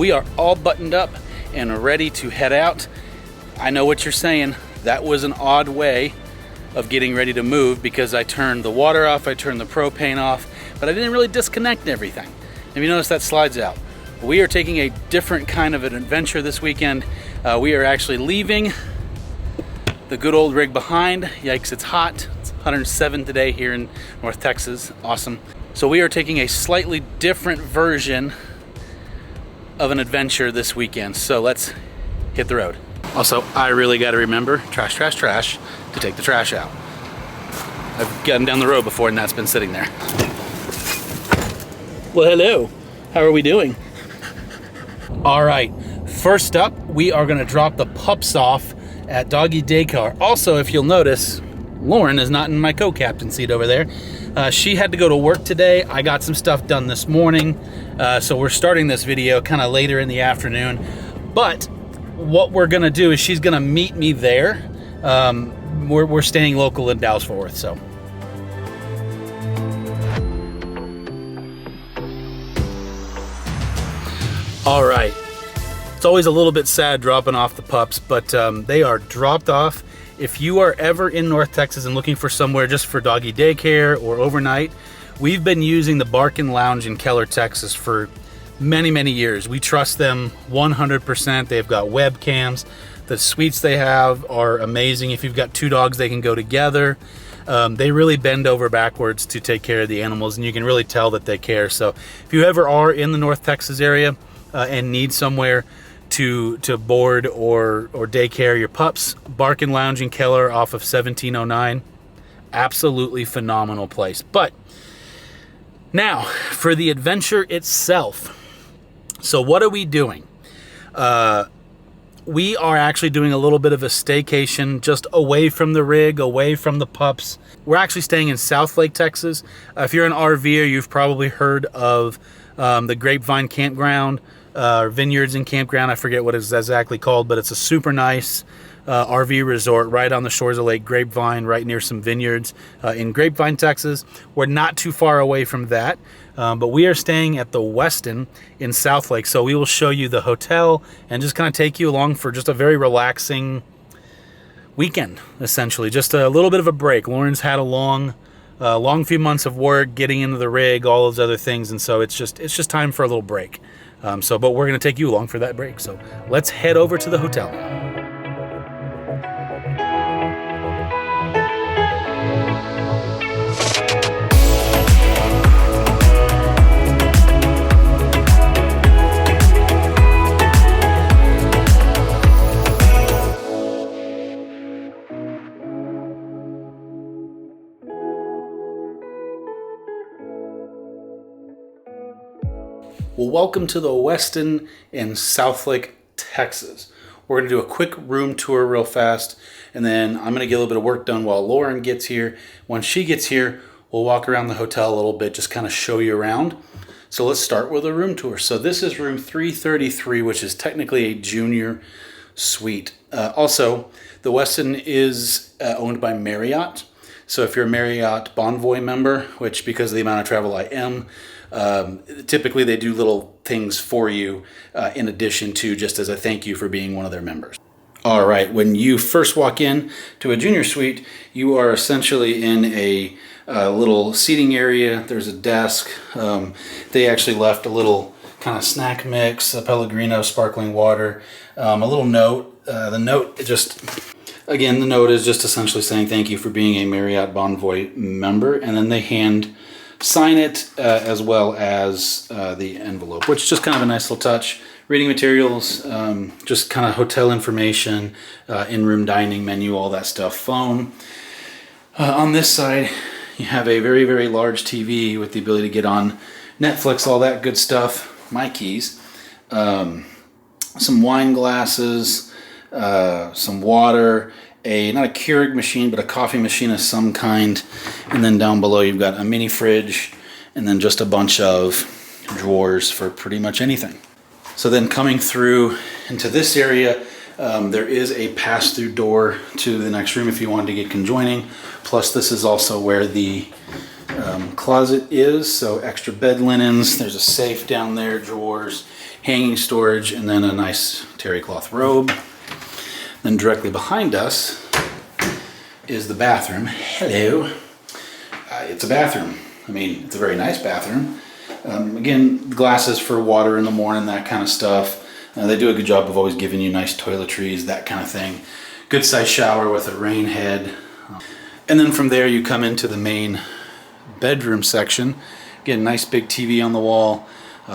we are all buttoned up and ready to head out. I know what you're saying. That was an odd way of getting ready to move because I turned the water off, I turned the propane off, but I didn't really disconnect everything. If you notice, that slides out. We are taking a different kind of an adventure this weekend. We are actually leaving the good old rig behind. Yikes, it's hot. It's 107 today here in North Texas. Awesome. So we are taking a slightly different version of an adventure this weekend. So let's hit the road. Also, I really got to remember, trash, trash, trash, to take the trash out. I've gotten down the road before and that's been sitting there. Well, hello. How are we doing? All right, first up, we are gonna drop the pups off at doggy daycare. Also, if you'll notice, Lauren is not in my co-captain seat over there. She had to go to work today. I got some stuff done this morning. So we're starting this video kind of later in the afternoon. But what we're gonna do is she's gonna meet me there. We're staying local in Dallas-Fort Worth, so. All right, it's always a little bit sad dropping off the pups, but they are dropped off. If you are ever in North Texas and looking for somewhere just for doggy daycare or overnight, we've been using the Barkin Lounge in Keller, Texas for many, many years. We trust them 100%. They've got webcams. The suites they have are amazing. If you've got two dogs, they can go together. They really bend over backwards to take care of the animals, and you can really tell that they care. So if you ever are in the North Texas area and need somewhere to board or daycare your pups, Barkin Lounge in Keller off of 1709, absolutely phenomenal place. But now for the adventure itself. So what are we doing? We are actually doing a little bit of a staycation just away from the rig, away from the pups. We're actually staying in Southlake, Texas. If you're an RVer, you've probably heard of the Grapevine Campground, Vineyards and Campground. I forget what it's exactly called, but it's a super nice RV resort right on the shores of Lake Grapevine, right near some vineyards in Grapevine, Texas. We're not too far away from that. But we are staying at the Westin in Southlake, so we will show you the hotel and just kind of take you along for just a very relaxing weekend, essentially. Just a little bit of a break. Lauren's had a long few months of work, getting into the rig, all those other things, and so it's just time for a little break. But we're going to take you along for that break. So let's head over to the hotel now. Well, welcome to the Westin in Southlake, Texas. We're going to do a quick room tour real fast, and then I'm going to get a little bit of work done while Lauren gets here. When she gets here, we'll walk around the hotel a little bit, just kind of show you around. So let's start with a room tour. So this is room 333, which is technically a junior suite. Also, the Westin is owned by Marriott. So if you're a Marriott Bonvoy member, which because of the amount of travel I am, typically they do little things for you in addition to just as a thank you for being one of their members. All right, when you first walk in to a junior suite, you are essentially in a little seating area. There's a desk. They actually left a little kind of snack mix, a Pellegrino sparkling water, a little note. The note is just essentially saying thank you for being a Marriott Bonvoy member, and then they sign it as well as the envelope, which is just kind of a nice little touch. Reading materials, just kind of hotel information, in-room dining menu, all that stuff. Phone. On this side, you have a very, very large TV with the ability to get on Netflix, all that good stuff. My keys. Some wine glasses, some water, not a Keurig machine, but a coffee machine of some kind. And then down below you've got a mini fridge and then just a bunch of drawers for pretty much anything. So then coming through into this area, there is a pass-through door to the next room if you wanted to get conjoining. Plus this is also where the closet is, so extra bed linens. There's a safe down there, drawers. hanging storage, and then a nice terry cloth robe. Then directly behind us is the bathroom. Hello. It's a bathroom. I mean, it's a very nice bathroom. Again, glasses for water in the morning, that kind of stuff. They do a good job of always giving you nice toiletries, that kind of thing. Good size shower with a rain head. And then from there you come into the main bedroom section. Again, nice big TV on the wall.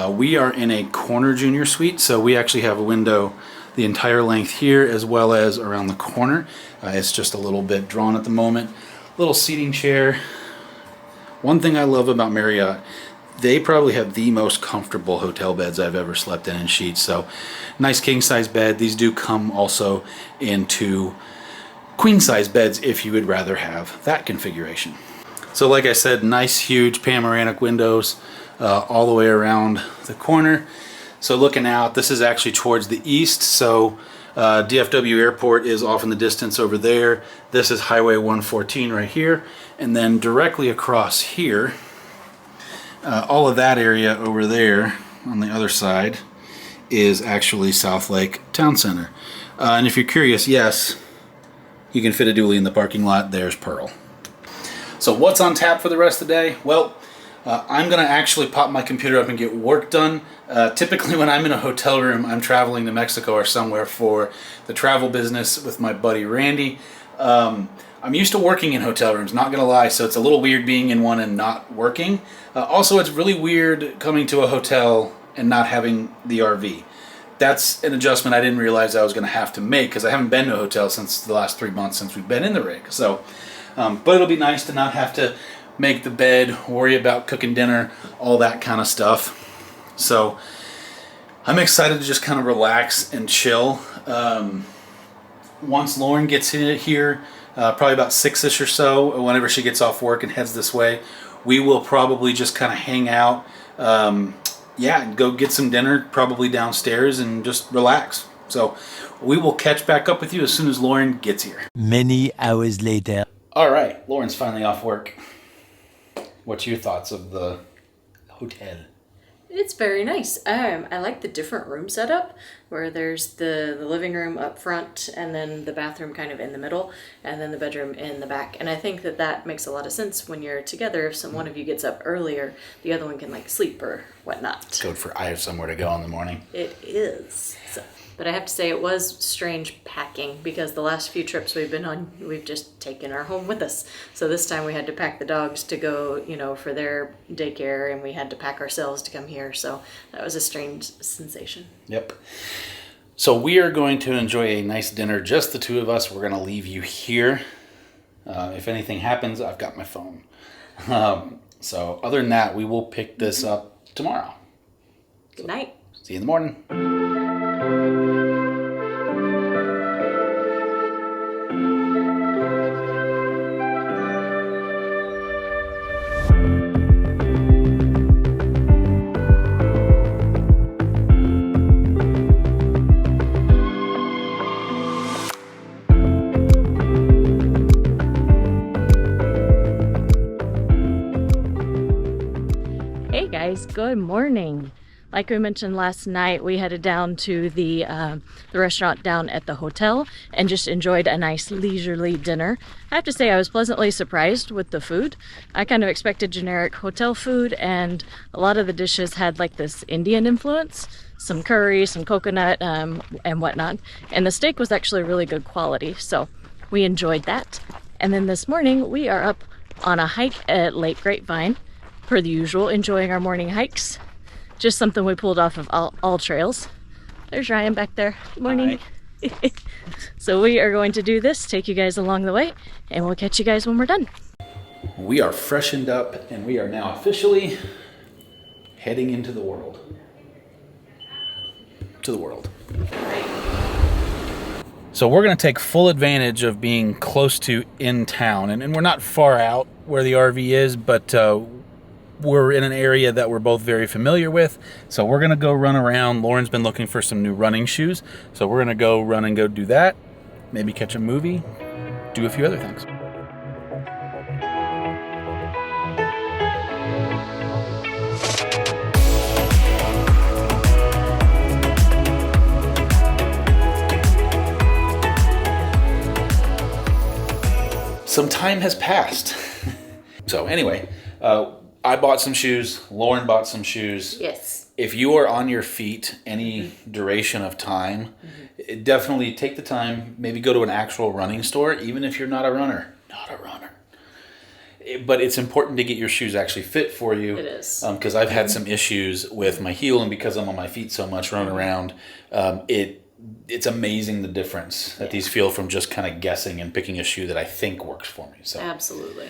We are in a corner junior suite, so we actually have a window the entire length here as well as around the corner. It's just a little bit drawn at the moment. Little seating chair. One thing I love about Marriott, they probably have the most comfortable hotel beds I've ever slept in sheets. So nice king size bed. These do come also into queen size beds if you would rather have that configuration. So like I said, nice huge panoramic windows all the way around the corner. So looking out, this is actually towards the east. So DFW Airport is off in the distance over there. This is Highway 114 right here. And then directly across here, all of that area over there on the other side is actually Southlake Town Center. And if you're curious, yes, you can fit a dually in the parking lot. There's Pearl. So what's on tap for the rest of the day? Well, I'm going to actually pop my computer up and get work done. Typically when I'm in a hotel room, I'm traveling to Mexico or somewhere for the travel business with my buddy Randy. I'm used to working in hotel rooms, not going to lie, so it's a little weird being in one and not working. Also, it's really weird coming to a hotel and not having the RV. That's an adjustment I didn't realize I was going to have to make because I haven't been to a hotel since the last 3 months since we've been in the rig. So, but it'll be nice to not have to make the bed, worry about cooking dinner, all that kind of stuff. So I'm excited to just kind of relax and chill. Once Lauren gets in here, probably about 6-ish or so, whenever she gets off work and heads this way, we will probably just kind of hang out, go get some dinner, probably downstairs, and just relax. So we will catch back up with you as soon as Lauren gets here. Many hours later. All right, Lauren's finally off work. What's your thoughts of the hotel? It's very nice. I like the different room setup where there's the living room up front and then the bathroom kind of in the middle and then the bedroom in the back. And I think that makes a lot of sense when you're together. If one of you gets up earlier, the other one can like sleep or whatnot. Good for I have somewhere to go in the morning. It is. So. But I have to say it was strange packing because the last few trips we've been on, we've just taken our home with us. So this time we had to pack the dogs to go, for their daycare, and we had to pack ourselves to come here. So that was a strange sensation. Yep. So we are going to enjoy a nice dinner, just the two of us. We're going to leave you here. If anything happens, I've got my phone. So other than that, we will pick this up tomorrow. Good night. See you in the morning. Hey guys, good morning. Like we mentioned last night, we headed down to the restaurant down at the hotel and just enjoyed a nice leisurely dinner. I have to say I was pleasantly surprised with the food. I kind of expected generic hotel food, and a lot of the dishes had like this Indian influence, some curry, some coconut, and whatnot. And the steak was actually really good quality, so we enjoyed that. And then this morning we are up on a hike at Lake Grapevine, per the usual, enjoying our morning hikes. Just something we pulled off of all trails. There's Ryan back there. Good morning. So we are going to do this, take you guys along the way, and we'll catch you guys when we're done. We are freshened up and we are now officially heading into the world. To the world. So we're going to take full advantage of being close to in town. And we're not far out where the RV is, but we're in an area that we're both very familiar with. So we're going to go run around. Lauren's been looking for some new running shoes. So we're going to go run and go do that. Maybe catch a movie. Do a few other things. some time has passed. So anyway, I bought some shoes. Lauren bought some shoes. Yes. If you are on your feet any duration of time, definitely take the time. Maybe go to an actual running store, even if you're not a runner. But it's important to get your shoes actually fit for you. It is. Because I've had some issues with my heel, and because I'm on my feet so much running around, it's amazing the difference that these feel from just kind of guessing and picking a shoe that I think works for me. So Absolutely.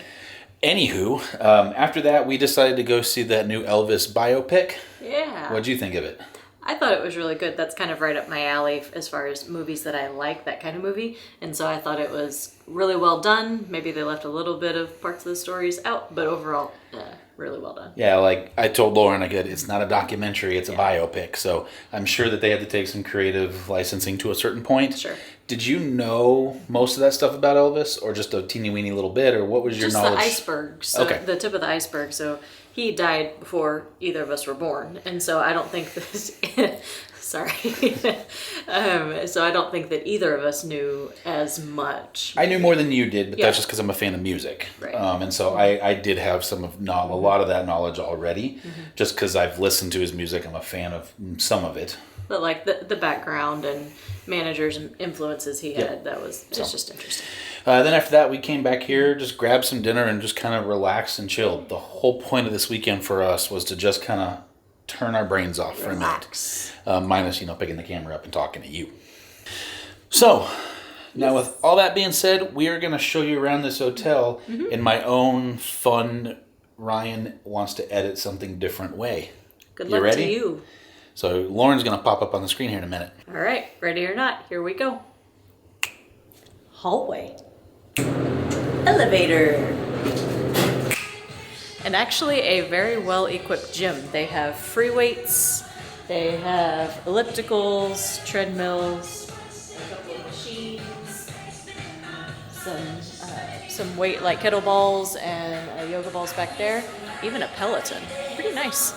Anywho, after that, we decided to go see that new Elvis biopic. Yeah. What'd you think of it? I thought it was really good. That's kind of right up my alley as far as movies that I like, that kind of movie. And so I thought it was really well done. Maybe they left a little bit of parts of the stories out, but overall, really well done. Yeah, like I told Lauren, it's not a documentary, it's a biopic. So I'm sure that they had to take some creative licensing to a certain point. Sure. Did you know most of that stuff about Elvis, or just a teeny weeny little bit, or what was your knowledge? Just the iceberg. So Okay. The tip of the iceberg. So he died before either of us were born. And so I don't think that, sorry. So I don't think that either of us knew as much. I knew more than you did, but Yeah. that's just because I'm a fan of music. Right. And so I did have a lot of that knowledge already, just because I've listened to his music. I'm a fan of some of it. But like the background and managers and influences he had, it's just interesting. Then after that, we came back here, just grabbed some dinner, and just kind of relaxed and chilled. The whole point of this weekend for us was to just kind of turn our brains off for a minute. Minus, picking the camera up and talking to you. So, now with all that being said, we are going to show you around this hotel in my own fun, Ryan wants to edit something different way. Good luck to you. So Lauren's going to pop up on the screen here in a minute. All right, ready or not, here we go. Hallway. Elevator. And actually a very well-equipped gym. They have free weights, they have ellipticals, treadmills, a couple of machines, some weight like kettlebells and yoga balls back there, even a Peloton. Pretty nice.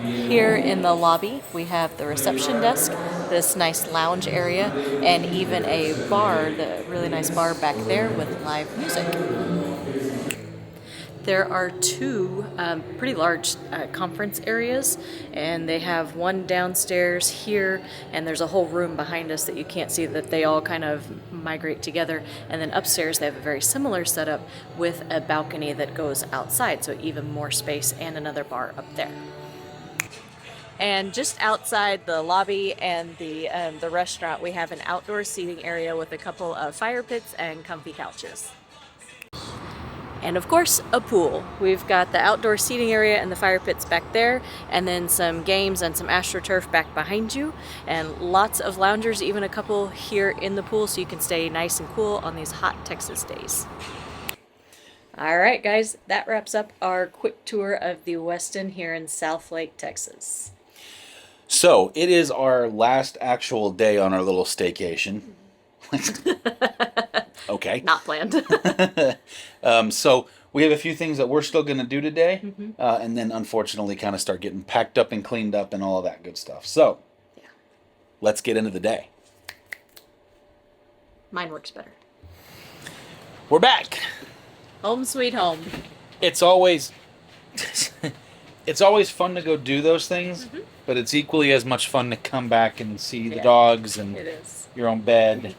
Here in the lobby, we have the reception desk, this nice lounge area, and even a bar, the really nice bar back there with live music. There are two pretty large conference areas, and they have one downstairs here, and there's a whole room behind us that you can't see, that they all kind of migrate together. And then upstairs they have a very similar setup with a balcony that goes outside, so even more space, and another bar up there. And just outside the lobby and the restaurant, we have an outdoor seating area with a couple of fire pits and comfy couches. And of course, a pool. We've got the outdoor seating area and the fire pits back there, and then some games and some AstroTurf back behind you, and lots of loungers, even a couple here in the pool, so you can stay nice and cool on these hot Texas days. All right, guys, that wraps up our quick tour of the Westin here in Southlake, Texas. So, it is our last actual day on our little staycation. Okay. Not planned. So we have a few things that we're still going to do today, and then unfortunately kind of start getting packed up and cleaned up and all of that good stuff. So let's get into the day. Mine works better. We're back. Home sweet home. It's always fun to go do those things, but it's equally as much fun to come back and see the dogs and It is. your own bed,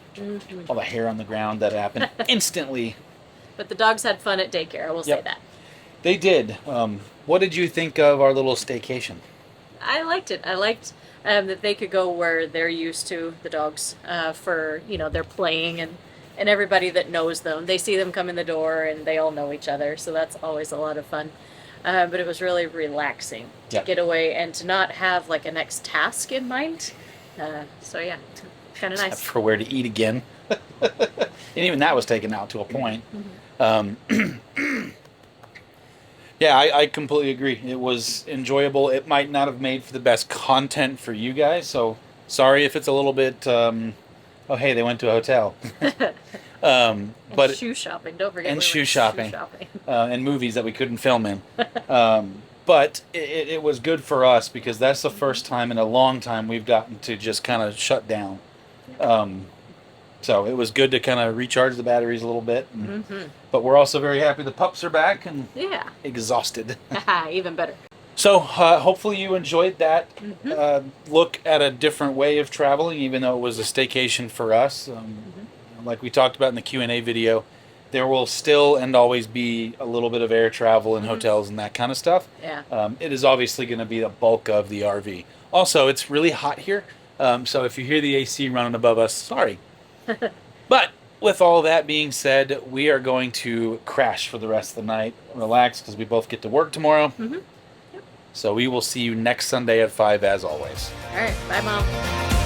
all the hair on the ground that happened instantly. But the dogs had fun at daycare, I will say that. They did. What did you think of our little staycation? I liked it. I liked that they could go where they're used to, the dogs, for, their playing and everybody that knows them. They see them come in the door and they all know each other, so that's always a lot of fun. But it was really relaxing to get away and to not have like a next task in mind. So yeah, kind of nice. For where to eat again. And even that was taken out to a point. Yeah, I completely agree. It was enjoyable. It might not have made for the best content for you guys, so sorry if it's a little bit, oh hey, they went to a hotel. But shoe shopping, don't forget. And we shoe went shopping. Shoe shopping. And movies that we couldn't film in. But it was good for us because that's the first time in a long time we've gotten to just kind of shut down. So it was good to kind of recharge the batteries a little bit. But we're also very happy the pups are back and exhausted. Even better. So hopefully you enjoyed that look at a different way of traveling, even though it was a staycation for us. Like we talked about in the Q&A video, there will still and always be a little bit of air travel and hotels and that kind of stuff. Yeah. It is obviously going to be the bulk of the RV. Also, it's really hot here. So if you hear the AC running above us, sorry. But with all that being said, we are going to crash for the rest of the night, relax, because we both get to work tomorrow. So we will see you next Sunday at 5 as always. All right. Bye, Mom.